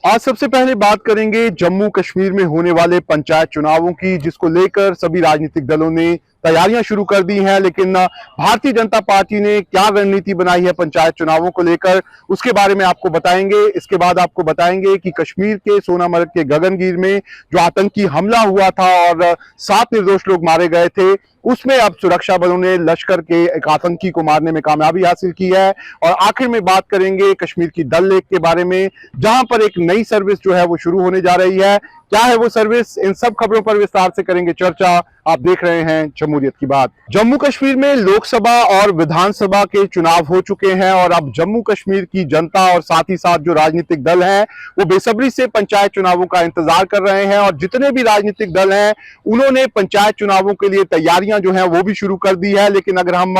आज सबसे पहले बात करेंगे जम्मू कश्मीर में होने वाले पंचायत चुनावों की, जिसको लेकर सभी राजनीतिक दलों ने तैयारियां शुरू कर दी हैं। लेकिन भारतीय जनता पार्टी ने क्या रणनीति बनाई है पंचायत चुनावों को लेकर, उसके बारे में आपको बताएंगे। इसके बाद आपको बताएंगे कि कश्मीर के सोनामर्ग के गगनगीर में जो आतंकी हमला हुआ था और 7 निर्दोष लोग मारे गए थे, उसमें अब सुरक्षा बलों ने लश्कर के एक आतंकी को मारने में कामयाबी हासिल की है। और आखिर में बात करेंगे कश्मीर की डल लेक के बारे में, जहां पर एक नई सर्विस जो है वो शुरू होने जा रही है। क्या है वो सर्विस, इन सब खबरों पर विस्तार से करेंगे चर्चा। आप देख रहे हैं जमहूरियत की बात। जम्मू कश्मीर में लोकसभा और विधानसभा के चुनाव हो चुके हैं और अब जम्मू कश्मीर की जनता और साथ ही साथ जो राजनीतिक दल हैं वो बेसब्री से पंचायत चुनावों का इंतजार कर रहे हैं। और जितने भी राजनीतिक दल हैं उन्होंने पंचायत चुनावों के लिए तैयारियां जो है वो भी शुरू कर दी है। लेकिन अगर हम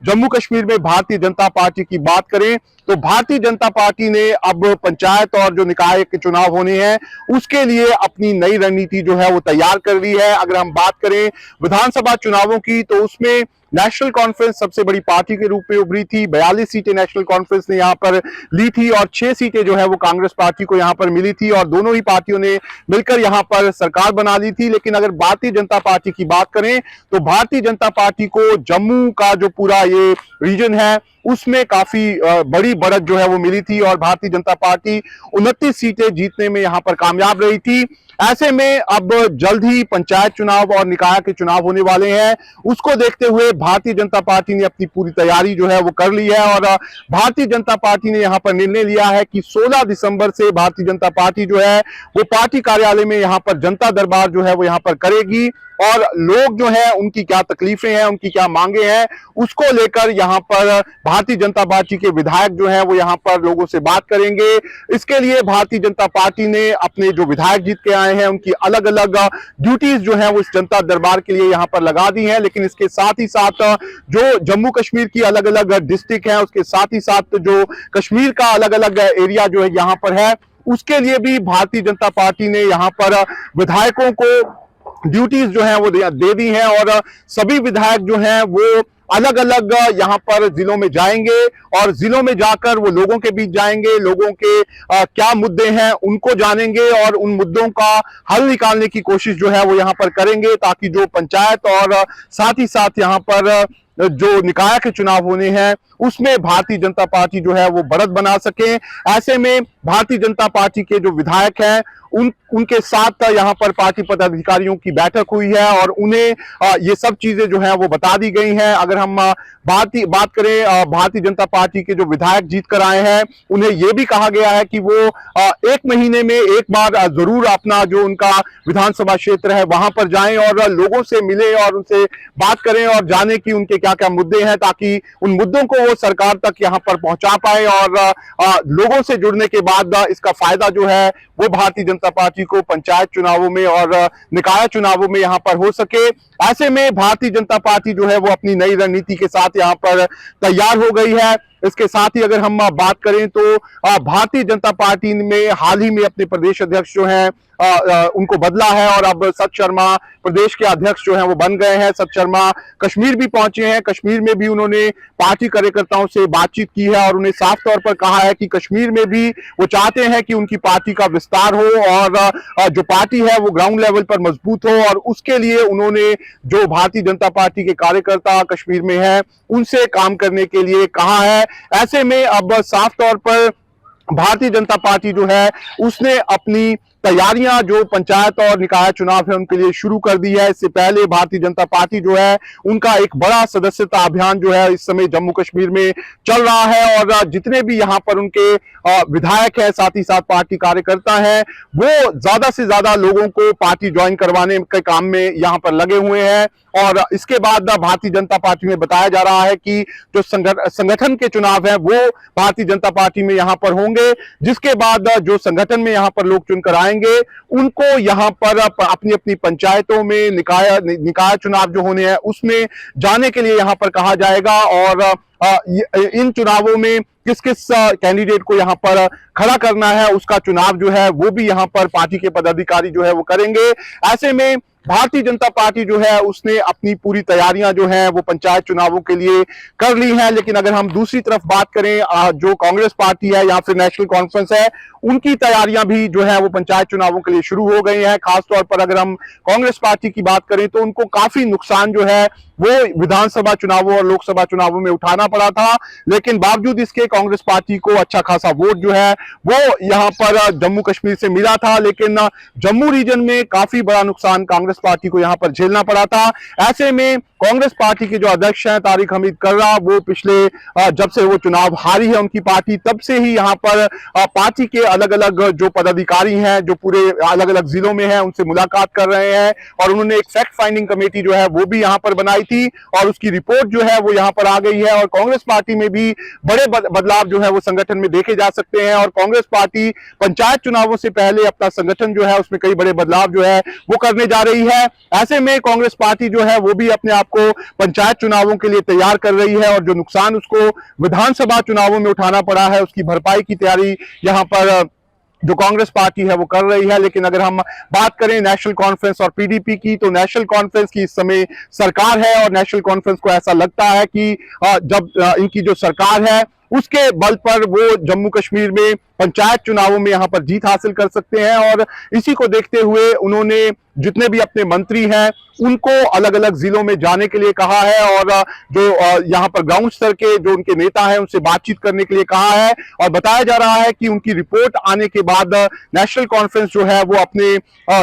जम्मू कश्मीर में भारतीय जनता पार्टी की बात करें तो भारतीय जनता पार्टी ने अब पंचायत और जो निकाय के चुनाव होने हैं उसके लिए अपनी नई रणनीति जो है वो तैयार कर ली है। अगर हम बात करें विधानसभा चुनावों की तो उसमें नेशनल कॉन्फ्रेंस सबसे बड़ी पार्टी के रूप में उभरी थी। 42 सीटें नेशनल कॉन्फ्रेंस ने यहां पर ली थी और 6 सीटें जो है वो कांग्रेस पार्टी को यहां पर मिली थी और दोनों ही पार्टियों ने मिलकर यहां पर सरकार बना ली थी। लेकिन अगर भारतीय जनता पार्टी की बात करें तो भारतीय जनता पार्टी को जम्मू का जो पूरा ये रीजन है उसमें काफी बड़ी बढ़त जो है वो मिली थी और भारतीय जनता पार्टी 29 सीटें जीतने में यहां पर कामयाब रही थी। ऐसे में अब जल्द ही पंचायत चुनाव और निकाय के चुनाव होने वाले हैं, उसको देखते हुए भारतीय जनता पार्टी ने अपनी पूरी तैयारी जो है वो कर ली है। और भारतीय जनता पार्टी ने यहां पर निर्णय लिया है कि 16 दिसंबर से भारतीय जनता पार्टी जो है वो पार्टी कार्यालय में यहां पर जनता दरबार जो है वो यहां पर करेगी और लोग जो है उनकी क्या तकलीफें हैं, उनकी क्या मांगे हैं, उसको लेकर यहां पर भारतीय जनता पार्टी के विधायक जो हैं वो यहां पर लोगों से बात करेंगे। इसके लिए भारतीय जनता पार्टी ने अपने जो विधायक जीत के आए हैं उनकी अलग अलग ड्यूटीज जो है वो इस जनता दरबार के लिए यहां पर लगा दी है। लेकिन इसके साथ ही साथ जो जम्मू कश्मीर की अलग अलग डिस्ट्रिक्ट है, उसके साथ ही साथ जो कश्मीर का अलग अलग एरिया जो है यहां पर है, उसके लिए भी भारतीय जनता पार्टी ने यहां पर विधायकों को ड्यूटीज जो है वो दे दी हैं और सभी विधायक जो हैं वो अलग अलग यहां पर जिलों में जाएंगे और जिलों में जाकर वो लोगों के बीच जाएंगे, लोगों के क्या मुद्दे हैं उनको जानेंगे और उन मुद्दों का हल निकालने की कोशिश जो है वो यहां पर करेंगे, ताकि जो पंचायत और साथ ही साथ यहां पर जो निकाय के चुनाव होने हैं उसमें भारतीय जनता पार्टी जो है वो बढ़त बना सके। ऐसे में भारतीय जनता पार्टी के जो विधायक हैं उनके साथ यहाँ पर पार्टी पदाधिकारियों की बैठक हुई है और उन्हें ये सब चीजें जो है वो बता दी गई हैं। अगर हम बात करें भारतीय जनता पार्टी के जो विधायक जीत कर आए हैं, उन्हें ये भी कहा गया है कि वो 1 महीने में एक बार जरूर अपना जो उनका विधानसभा क्षेत्र है वहां पर जाएं और लोगों से मिले और उनसे बात करें और जाने कि उनके क्या क्या मुद्दे हैं, ताकि उन मुद्दों को वो सरकार तक यहाँ पर पहुंचा पाए और लोगों से जुड़ने के बाद इसका फायदा जो है वो भारतीय जनता पार्टी को पंचायत चुनावों में और निकाय चुनावों में यहां पर हो सके। ऐसे में भारतीय जनता पार्टी जो है वो अपनी नई रणनीति के साथ यहां पर तैयार हो गई है। इसके साथ ही अगर हम बात करें तो भारतीय जनता पार्टी में हाल ही में अपने प्रदेश अध्यक्ष जो हैं उनको बदला है और अब सत शर्मा प्रदेश के अध्यक्ष जो हैं वो बन गए हैं। सत शर्मा कश्मीर भी पहुंचे हैं, कश्मीर में भी उन्होंने पार्टी कार्यकर्ताओं से बातचीत की है और उन्हें साफ तौर पर कहा है कि कश्मीर में भी वो चाहते हैं कि उनकी पार्टी का विस्तार हो और जो पार्टी है वो ग्राउंड लेवल पर मजबूत हो और उसके लिए उन्होंने जो भारतीय जनता पार्टी के कार्यकर्ता कश्मीर में हैं उनसे काम करने के लिए कहा है। ऐसे में अब साफ तौर पर भारतीय जनता पार्टी जो है उसने अपनी तैयारियां जो पंचायत और निकाय चुनाव है उनके लिए शुरू कर दी है। इससे पहले भारतीय जनता पार्टी जो है उनका एक बड़ा सदस्यता अभियान जो है इस समय जम्मू कश्मीर में चल रहा है और जितने भी यहां पर उनके विधायक हैं साथ ही साथ पार्टी कार्यकर्ता हैं वो ज्यादा से ज्यादा लोगों को पार्टी ज्वाइन करवाने के काम में यहां पर लगे हुए हैं। और इसके बाद भारतीय जनता पार्टी में बताया जा रहा है कि जो संगठन के चुनाव है वो भारतीय जनता पार्टी में यहां पर होंगे, जिसके बाद जो संगठन में यहां पर लोग चुनकर आएंगे उनको यहां पर अपनी अपनी पंचायतों में निकाय चुनाव जो होने हैं उसमें जाने के लिए यहां पर कहा जाएगा और इन चुनावों में किस किस कैंडिडेट को यहां पर खड़ा करना है उसका चुनाव जो है वो भी यहां पर पार्टी के पदाधिकारी जो है वो करेंगे। ऐसे में भारतीय जनता पार्टी जो है उसने अपनी पूरी तैयारियां जो है वो पंचायत चुनावों के लिए कर ली है। लेकिन अगर हम दूसरी तरफ बात करें, जो कांग्रेस पार्टी है या फिर नेशनल कॉन्फ्रेंस है, उनकी तैयारियां भी जो है वो पंचायत चुनावों के लिए शुरू हो गई हैं। खासतौर पर अगर हम कांग्रेस पार्टी की बात करें तो उनको काफी नुकसान जो है वो विधानसभा चुनावों और लोकसभा चुनावों में उठाना पड़ा था, लेकिन बावजूद इसके कांग्रेस पार्टी को अच्छा खासा वोट जो है वो यहां पर जम्मू कश्मीर से मिला था। लेकिन जम्मू रीजन में काफी बड़ा नुकसान कांग्रेस पार्टी को यहां पर झेलना पड़ा था। ऐसे में कांग्रेस पार्टी के जो अध्यक्ष हैं तारिक हमीद कर्रा, वो पिछले जब से वो चुनाव हारी है उनकी पार्टी, तब से ही यहां पर पार्टी के अलग अलग जो पदाधिकारी हैं जो पूरे अलग अलग जिलों में हैं उनसे मुलाकात कर रहे हैं, और उन्होंने एक फैक्ट फाइंडिंग कमेटी जो है वो भी यहां पर बनाई थी और उसकी रिपोर्ट जो है वो यहां पर आ गई है। और कांग्रेस पार्टी में भी बड़े बदलाव जो है वो संगठन में देखे जा सकते हैं, और कांग्रेस पार्टी पंचायत चुनावों से पहले अपना संगठन जो है उसमें कई बड़े बदलाव जो है वो करने जा रही है। ऐसे में कांग्रेस पार्टी जो है वो भी अपने आप को पंचायत चुनावों के लिए तैयार कर रही है, और जो नुकसान उसको विधानसभा चुनावों में उठाना पड़ा है उसकी भरपाई की तैयारी यहां पर जो कांग्रेस पार्टी है वो कर रही है। लेकिन अगर हम बात करें नेशनल कॉन्फ्रेंस और पीडीपी की, तो नेशनल कॉन्फ्रेंस की इस समय सरकार है, और नेशनल कॉन्फ्रेंस को ऐसा लगता है कि जब इनकी जो सरकार है उसके बल पर वो जम्मू कश्मीर में पंचायत चुनावों में यहां पर जीत हासिल कर सकते हैं। और इसी को देखते हुए उन्होंने जितने भी अपने मंत्री हैं उनको अलग अलग जिलों में जाने के लिए कहा है, और जो यहां पर ग्राउंड स्तर के जो उनके नेता हैं उनसे बातचीत करने के लिए कहा है। और बताया जा रहा है कि उनकी रिपोर्ट आने के बाद नेशनल कॉन्फ्रेंस जो है वो अपने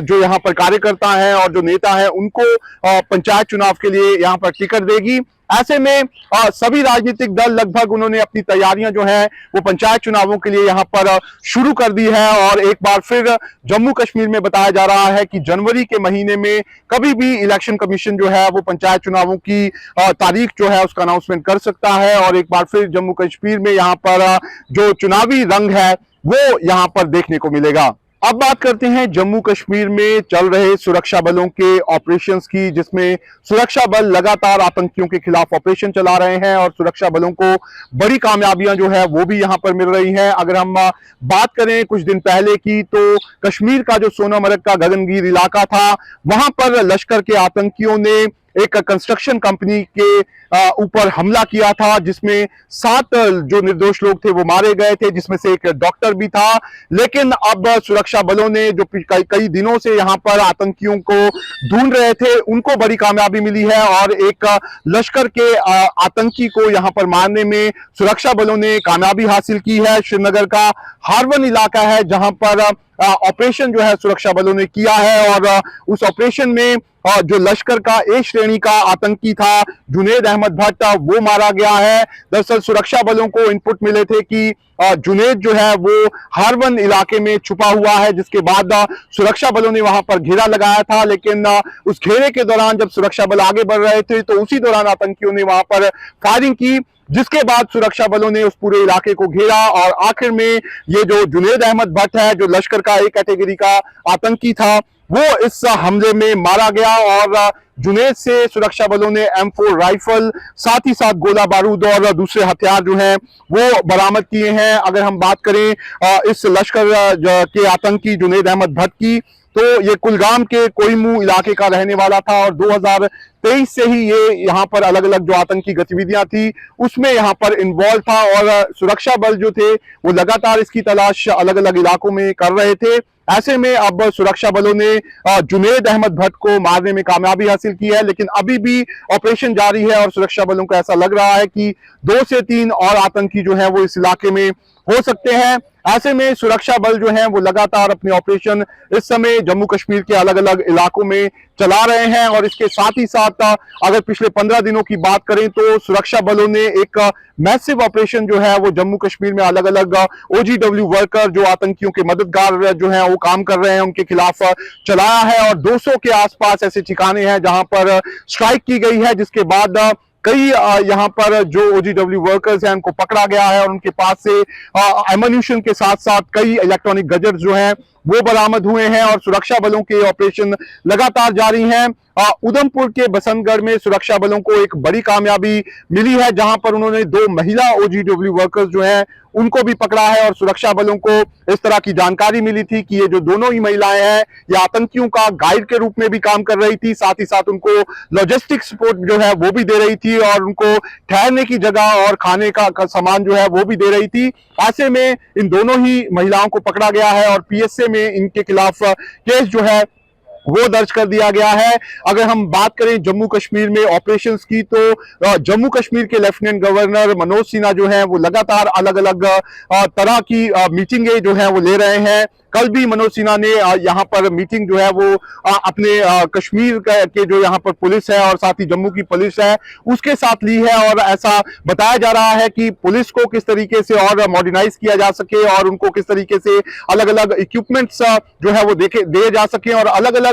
जो यहां पर कार्यकर्ता हैं और जो नेता हैं उनको पंचायत चुनाव के लिए यहां पर टिकट देगी। ऐसे में सभी राजनीतिक दल लगभग उन्होंने अपनी तैयारियां जो है वो पंचायत चुनावों के लिए यहां पर शुरू कर दी है। और एक बार फिर जम्मू कश्मीर में बताया जा रहा है कि जनवरी के महीने में कभी भी इलेक्शन कमीशन जो है वो पंचायत चुनावों की तारीख जो है उसका अनाउंसमेंट कर सकता है, और एक बार फिर जम्मू कश्मीर में यहां पर जो चुनावी रंग है वो यहां पर देखने को मिलेगा। अब बात करते हैं जम्मू कश्मीर में चल रहे सुरक्षा बलों के ऑपरेशंस की, जिसमें सुरक्षा बल लगातार आतंकियों के खिलाफ ऑपरेशन चला रहे हैं और सुरक्षा बलों को बड़ी कामयाबियां जो है वो भी यहां पर मिल रही हैं। अगर हम बात करें कुछ दिन पहले की, तो कश्मीर का जो सोनामर्ग का गगनगीर इलाका था वहां पर लश्कर के आतंकियों ने एक कंस्ट्रक्शन कंपनी के ऊपर हमला किया था, जिसमें 7 जो निर्दोष लोग थे वो मारे गए थे, जिसमें से एक डॉक्टर भी था। लेकिन अब सुरक्षा बलों ने जो कई दिनों से यहां पर आतंकियों को ढूंढ रहे थे उनको बड़ी कामयाबी मिली है, और एक लश्कर के आतंकी को यहां पर मारने में सुरक्षा बलों ने कामयाबी हासिल की है। श्रीनगर का हारवन इलाका है जहां पर ऑपरेशन जो है सुरक्षा बलों ने किया है, और उस ऑपरेशन में जो लश्कर का ए श्रेणी का आतंकी था जुनैद अहमद भट्ट, वो मारा गया है। दरअसल सुरक्षा बलों को इनपुट मिले थे कि जुनैद जो है वो हारवन इलाके में छुपा हुआ है, जिसके बाद सुरक्षा बलों ने वहां पर घेरा लगाया था। लेकिन उस घेरे के दौरान जब सुरक्षा बल आगे बढ़ रहे थे तो उसी दौरान आतंकियों ने वहां पर फायरिंग की, जिसके बाद सुरक्षा बलों ने उस पूरे इलाके को घेरा, और आखिर में ये जो जुनैद अहमद भट्ट है जो लश्कर का ए कैटेगरी का आतंकी था वो इस हमले में मारा गया। और जुनैद से सुरक्षा बलों ने M4 राइफल, साथ ही साथ गोला बारूद और दूसरे हथियार जो हैं वो बरामद किए हैं। अगर हम बात करें इस लश्कर के आतंकी जुनैद अहमद भट्ट की, तो ये कुलगाम के कोईमू इलाके का रहने वाला था, और 2023 से ही ये यहाँ पर अलग अलग जो आतंकी गतिविधियां थी उसमें यहाँ पर इन्वॉल्व था, और सुरक्षा बल जो थे वो लगातार इसकी तलाश अलग अलग इलाकों में कर रहे थे। ऐसे में अब सुरक्षा बलों ने जुनैद अहमद भट्ट को मारने में कामयाबी हासिल की है, लेकिन अभी भी ऑपरेशन जारी है, और सुरक्षा बलों को ऐसा लग रहा है कि 2 से 3 और आतंकी जो है वो इस इलाके में हो सकते हैं। ऐसे में सुरक्षा बल जो हैं वो लगातार अपने ऑपरेशन इस समय जम्मू कश्मीर के अलग अलग इलाकों में चला रहे हैं, और इसके साथ ही साथ अगर पिछले 15 दिनों की बात करें तो सुरक्षा बलों ने एक मैसिव ऑपरेशन जो है वो जम्मू कश्मीर में अलग अलग OGW वर्कर जो आतंकियों के मददगार जो हैं वो काम कर रहे हैं उनके खिलाफ चलाया है, और 200 के आसपास ऐसे ठिकाने हैं जहां पर स्ट्राइक की गई है, जिसके बाद कई यहाँ पर जो OGW वर्कर्स हैं उनको पकड़ा गया है, और उनके पास से एम्युनिशन के साथ साथ कई इलेक्ट्रॉनिक गैजेट्स जो हैं वो बरामद हुए हैं और सुरक्षा बलों के ऑपरेशन लगातार जारी हैं। उधमपुर के बसंतगढ़ में सुरक्षा बलों को एक बड़ी कामयाबी मिली है, जहां पर उन्होंने 2 महिला ओजीडब्ल्यू वर्कर्स जो हैं उनको भी पकड़ा है। और सुरक्षा बलों को इस तरह की जानकारी मिली थी कि ये जो दोनों ही महिलाएं हैं ये आतंकियों का गाइड के रूप में भी काम कर रही थी, साथ ही साथ उनको लॉजिस्टिक सपोर्ट जो है वो भी दे रही थी और उनको ठहरने की जगह और खाने का सामान जो है वो भी दे रही थी। ऐसे में इन दोनों ही महिलाओं को पकड़ा गया है और पीएसए में इनके खिलाफ केस जो है वो दर्ज कर दिया गया है। अगर हम बात करें जम्मू कश्मीर में ऑपरेशंस की, तो जम्मू कश्मीर के लेफ्टिनेंट गवर्नर मनोज सिन्हा जो है वो लगातार अलग अलग तरह की मीटिंगें जो है वो ले रहे हैं। कल भी मनोज सिन्हा ने यहाँ पर मीटिंग जो है वो अपने कश्मीर के जो यहाँ पर पुलिस है और साथ ही जम्मू की पुलिस है उसके साथ ली है। और ऐसा बताया जा रहा है कि पुलिस को किस तरीके से और मॉडर्नाइज किया जा सके और उनको किस तरीके से अलग अलग इक्विपमेंट्स जो है वो दिए जा सके और अलग अलग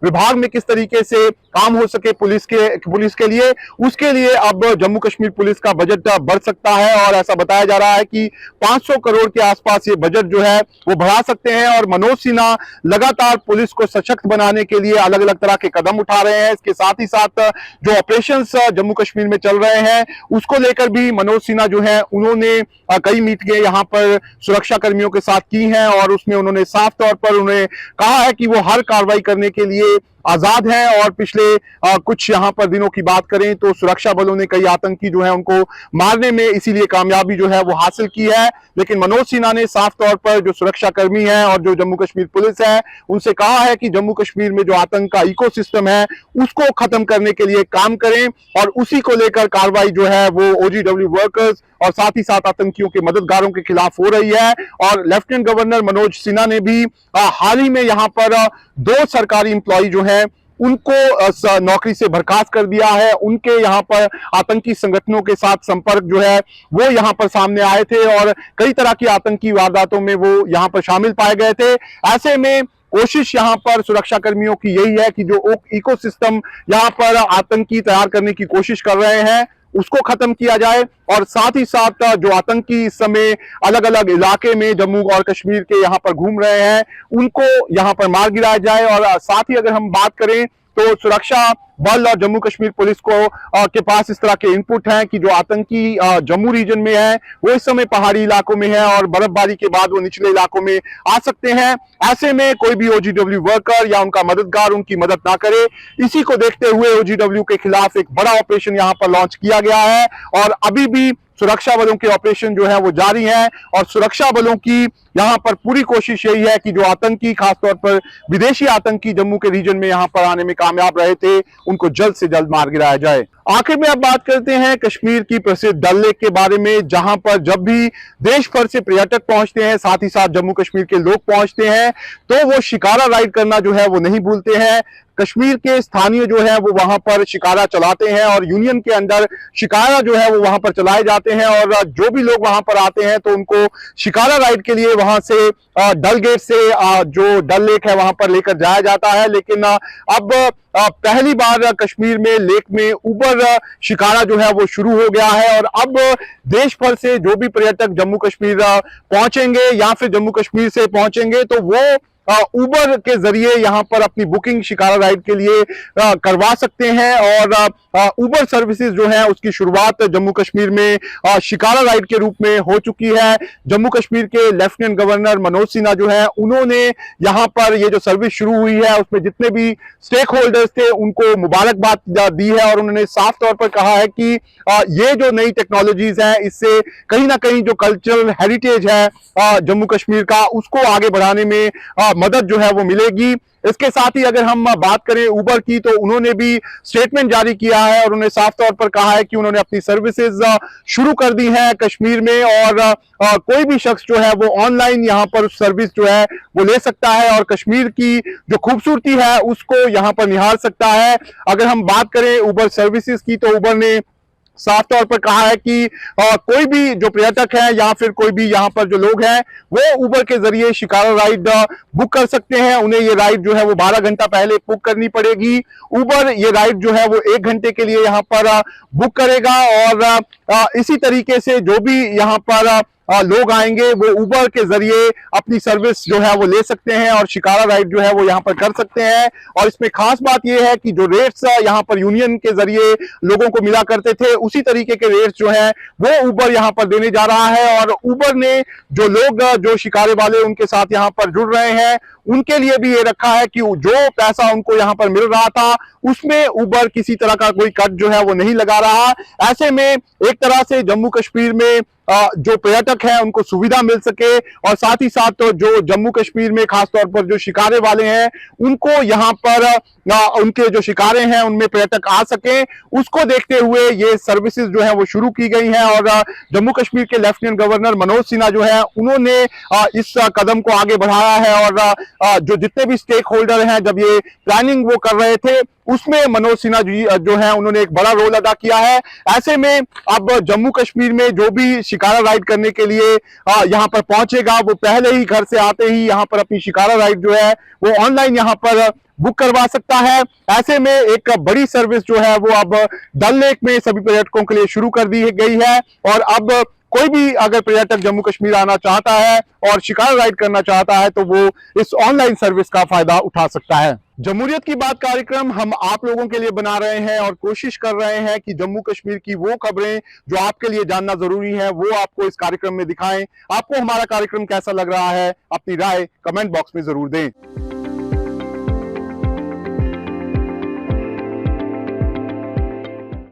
विभाग में किस तरीके से काम हो सके पुलिस के लिए, उसके लिए अब जम्मू कश्मीर पुलिस का बजट बढ़ सकता है। और ऐसा बताया जा रहा है कि 500 करोड़ के आसपास ये बजट जो है वो बढ़ा सकते हैं। और मनोज सिन्हा लगातार पुलिस को सशक्त बनाने के लिए अलग अलग तरह के कदम उठा रहे हैं। इसके साथ ही साथ जो ऑपरेशंस जम्मू कश्मीर में चल रहे हैं उसको लेकर भी मनोज सिन्हा जो है उन्होंने कई मीटिंगें यहाँ पर सुरक्षा कर्मियों के साथ की हैं और उसमें उन्होंने साफ तौर पर उन्हें कहा है कि वो हर कार्रवाई करने के लिए आजाद हैं। और पिछले कुछ यहाँ पर दिनों की बात करें तो सुरक्षा बलों ने कई आतंकी जो है उनको मारने में इसीलिए कामयाबी जो है वो हासिल की है। लेकिन मनोज सिन्हा ने साफ तौर पर जो सुरक्षा कर्मी हैं और जो जम्मू कश्मीर पुलिस है उनसे कहा है कि जम्मू कश्मीर में जो आतंक का इकोसिस्टम है उसको खत्म करने के लिए काम करें और उसी को लेकर कार्रवाई जो है वो ओजीडब्ल्यू वर्कर्स और साथ ही साथ आतंकियों के मददगारों के खिलाफ हो रही है। और लेफ्टिनेंट गवर्नर मनोज सिन्हा ने भी हाल ही में यहाँ पर 2 सरकारी इंप्लॉई जो हैं उनको नौकरी से बर्खास्त कर दिया है। उनके यहाँ पर आतंकी संगठनों के साथ संपर्क जो है वो यहाँ पर सामने आए थे और कई तरह की आतंकी वारदातों में वो यहाँ पर शामिल पाए गए थे। ऐसे में कोशिश यहाँ पर सुरक्षा कर्मियों की यही है कि जो इकोसिस्टम यहाँ पर आतंकी तैयार करने की कोशिश कर रहे हैं उसको खत्म किया जाए और साथ ही साथ जो आतंकी इस समय अलग अलग इलाके में जम्मू और कश्मीर के यहाँ पर घूम रहे हैं उनको यहाँ पर मार गिराया जाए। और साथ ही अगर हम बात करें तो सुरक्षा बल और जम्मू कश्मीर पुलिस को के पास इस तरह के इनपुट हैं कि जो आतंकी जम्मू रीजन में है वो इस समय पहाड़ी इलाकों में है और बर्फबारी के बाद वो निचले इलाकों में आ सकते हैं। ऐसे में कोई भी ओजीडब्ल्यू वर्कर या उनका मददगार उनकी मदद ना करे, इसी को देखते हुए ओजीडब्ल्यू के खिलाफ एक बड़ा ऑपरेशन यहाँ पर लॉन्च किया गया है। और अभी भी सुरक्षा बलों के ऑपरेशन जो है वो जारी है और सुरक्षा बलों की यहाँ पर पूरी कोशिश यही है कि जो आतंकी खासतौर पर विदेशी आतंकी जम्मू के रीजन में यहाँ पर आने में कामयाब रहे थे उनको जल्द से जल्द मार गिराया जाए। आखिर में अब बात करते हैं कश्मीर की प्रसिद्ध डल लेक के बारे में, जहां पर जब भी देश भर से पर्यटक पहुंचते हैं साथ ही साथ जम्मू कश्मीर के लोग पहुंचते हैं तो वो शिकारा राइड करना जो है वो नहीं भूलते हैं। कश्मीर के स्थानीय जो है वो वहां पर शिकारा चलाते हैं और यूनियन के अंदर शिकारा जो है वो वहां पर चलाए जाते हैं और जो भी लोग वहां पर आते हैं तो उनको शिकारा राइड के लिए वहां से डल गेट से जो डल लेक है वहां पर लेकर जाया जाता है। लेकिन अब पहली बार कश्मीर में लेक में उबर शिकारा जो है वो शुरू हो गया है और अब देश भर से जो भी पर्यटक जम्मू कश्मीर पहुंचेंगे या फिर जम्मू कश्मीर से पहुंचेंगे तो वो उबर के जरिए यहाँ पर अपनी बुकिंग शिकारा राइड के लिए करवा सकते हैं। और उबर सर्विसेज जो है उसकी शुरुआत जम्मू कश्मीर में शिकारा राइड के रूप में हो चुकी है। जम्मू कश्मीर के लेफ्टिनेंट गवर्नर मनोज सिन्हा जो है उन्होंने यहाँ पर ये जो सर्विस शुरू हुई है उसमें जितने भी स्टेक होल्डर्स थे उनको मुबारकबाद दी है और उन्होंने साफ तौर पर कहा है कि ये जो नई टेक्नोलॉजीज है इससे कहीं ना कहीं जो कल्चरल हेरिटेज है जम्मू कश्मीर का उसको आगे बढ़ाने में मदद जो है वो मिलेगी। इसके साथ ही अगर हम बात करें उबर की तो उन्होंने भी स्टेटमेंट जारी किया है और उन्होंने साफ तौर पर कहा है कि उन्होंने अपनी सर्विसेज शुरू कर दी है कश्मीर में और कोई भी शख्स जो है वो ऑनलाइन यहाँ पर सर्विस जो है वो ले सकता है और कश्मीर की जो खूबसूरती है उसको यहाँ पर निहार सकता है। अगर हम बात करें उबर सर्विसेज की तो उबर ने साफ तौर पर कहा है कि कोई भी जो पर्यटक है या फिर कोई भी यहाँ पर जो लोग हैं वो उबर के जरिए शिकारा राइड बुक कर सकते हैं। उन्हें ये राइड जो है वो 12 घंटा पहले बुक करनी पड़ेगी। उबर ये राइड जो है वो 1 घंटे के लिए यहाँ पर बुक करेगा और इसी तरीके से जो भी यहाँ पर लोग आएंगे वो उबर के जरिए अपनी सर्विस जो है वो ले सकते हैं और शिकारा राइड जो है वो यहाँ पर कर सकते हैं। और इसमें खास बात यह है कि जो रेट्स यहाँ पर यूनियन के जरिए लोगों को मिला करते थे उसी तरीके के रेट्स जो है वो उबर यहाँ पर देने जा रहा है। और उबर ने जो लोग जो शिकारे वाले उनके साथ यहाँ पर जुड़ रहे हैं उनके लिए भी ये रखा है कि जो पैसा उनको यहाँ पर मिल रहा था उसमें उबर किसी तरह का कोई कट जो है वो नहीं लगा रहा। ऐसे में एक तरह से जम्मू कश्मीर में जो पर्यटक हैं उनको सुविधा मिल सके और साथ ही साथ तो जो जम्मू कश्मीर में खासतौर पर जो शिकारे वाले हैं उनको यहाँ पर उनके जो शिकारे हैं उनमें पर्यटक आ सके, उसको देखते हुए ये सर्विसेज जो है वो शुरू की गई हैं। और जम्मू कश्मीर के लेफ्टिनेंट गवर्नर मनोज सिन्हा जो है उन्होंने इस कदम को आगे बढ़ाया है। और जो जितने भी स्टेक होल्डर हैं जब ये प्लानिंग वो कर रहे थे उसमें मनोज सिन्हा जी जो है उन्होंने एक बड़ा रोल अदा किया है। ऐसे में अब जम्मू कश्मीर में जो भी शिकारा राइड करने के लिए यहाँ पर पहुंचेगा वो पहले ही घर से आते ही यहाँ पर अपनी शिकारा राइड जो है वो ऑनलाइन यहाँ पर बुक करवा सकता है। ऐसे में एक बड़ी सर्विस जो है वो अब डल लेक में सभी पर्यटकों के लिए शुरू कर दी गई है। और अब कोई भी अगर पर्यटक जम्मू कश्मीर आना चाहता है और शिकारा राइड करना चाहता है तो वो इस ऑनलाइन सर्विस का फायदा उठा सकता है। जमहूरियत की बात कार्यक्रम हम आप लोगों के लिए बना रहे हैं और कोशिश कर रहे हैं कि जम्मू कश्मीर की वो खबरें जो आपके लिए जानना जरूरी है वो आपको इस कार्यक्रम में दिखाएं। आपको हमारा कार्यक्रम कैसा लग रहा है, अपनी राय कमेंट बॉक्स में जरूर दें।